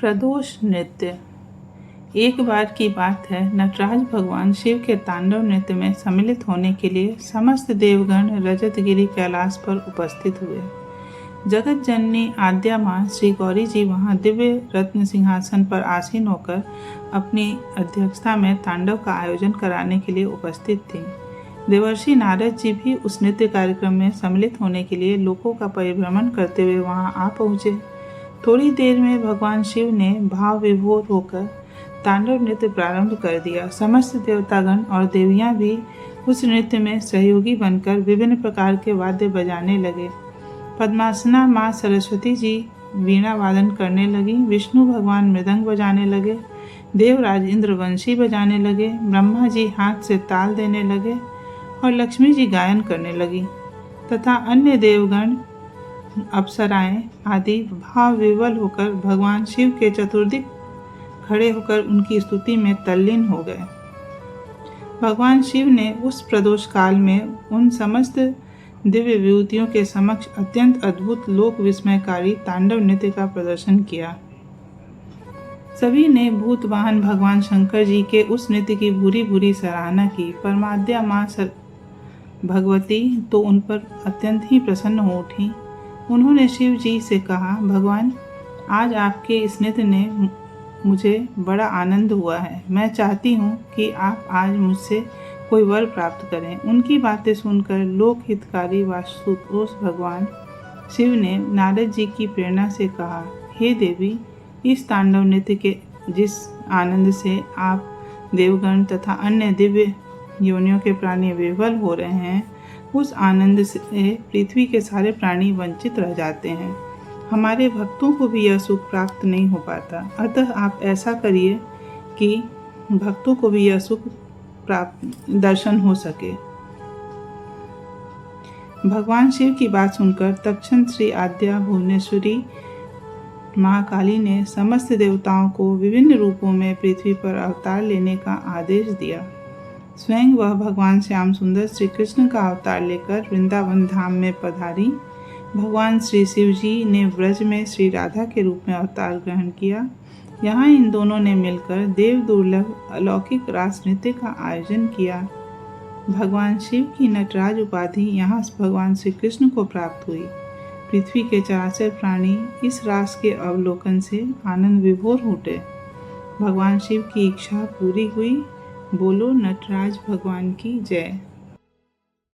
प्रदोष नृत्य। एक बार की बात है, नटराज भगवान शिव के तांडव नृत्य में सम्मिलित होने के लिए समस्त देवगण रजतगिरी कैलाश पर उपस्थित हुए। जगत जननी आद्या माँ श्री गौरी जी वहाँ दिव्य रत्न सिंहासन पर आसीन होकर अपनी अध्यक्षता में तांडव का आयोजन कराने के लिए उपस्थित थीं। देवर्षि नारद जी भी उस नृत्य कार्यक्रम में सम्मिलित होने के लिए लोकों का परिभ्रमण करते हुए वहाँ आ पहुँचे। थोड़ी देर में भगवान शिव ने भाव विभोर होकर तांडव नृत्य प्रारंभ कर दिया। समस्त देवतागण और देवियां भी उस नृत्य में सहयोगी बनकर विभिन्न प्रकार के वाद्य बजाने लगे। पद्मासना माँ सरस्वती जी वीणा वादन करने लगी, विष्णु भगवान मृदंग बजाने लगे, देवराज इंद्र वंशी बजाने लगे, ब्रह्मा जी हाथ से ताल देने लगे और लक्ष्मी जी गायन करने लगी तथा अन्य देवगण अप्सराएं आदि भाव विवल होकर भगवान शिव के चतुर्दिक खड़े होकर उनकी स्तुति में तल्लीन हो गए। भगवान शिव ने उस प्रदोष काल में उन समस्त दिव्य विभूतियों के समक्ष अत्यंत अद्भुत लोक विस्मयकारी तांडव नृत्य का प्रदर्शन किया। सभी ने भूत वाहन भगवान शंकर जी के उस नृत्य की बुरी बुरी सराहना की। परमाद्या माँ भगवती तो उन पर अत्यंत ही प्रसन्न हो उठी। उन्होंने शिव जी से कहा, भगवान, आज आपके इस नृत्य ने मुझे बड़ा आनंद हुआ है। मैं चाहती हूँ कि आप आज मुझसे कोई वर प्राप्त करें। उनकी बातें सुनकर लोक हितकारी वासुदेव भगवान शिव ने नारद जी की प्रेरणा से कहा, हे देवी, इस तांडव नृत्य के जिस आनंद से आप देवगण तथा अन्य दिव्य योनियों के प्राणी विह्वल हो रहे हैं, उस आनंद से पृथ्वी के सारे प्राणी वंचित रह जाते हैं। हमारे भक्तों को भी यह सुख प्राप्त नहीं हो पाता। अतः आप ऐसा करिए कि भक्तों को भी यह सुख प्राप्त दर्शन हो सके। भगवान शिव की बात सुनकर तत्क्षण श्री आद्या भुवनेश्वरी महाकाली ने समस्त देवताओं को विभिन्न रूपों में पृथ्वी पर अवतार लेने का आदेश दिया। स्वयं वह भगवान श्याम सुंदर श्री कृष्ण का अवतार लेकर वृंदावन धाम में पधारी। भगवान श्री शिव जी ने ब्रज में श्री राधा के रूप में अवतार ग्रहण किया। यहाँ इन दोनों ने मिलकर देव दुर्लभ अलौकिक रास नृत्य का आयोजन किया। भगवान शिव की नटराज उपाधि यहाँ भगवान श्री कृष्ण को प्राप्त हुई। पृथ्वी के चराचर प्राणी इस रास के अवलोकन से आनंद विभोर उठे। भगवान शिव की इच्छा पूरी हुई। बोलो नटराज भगवान की जय।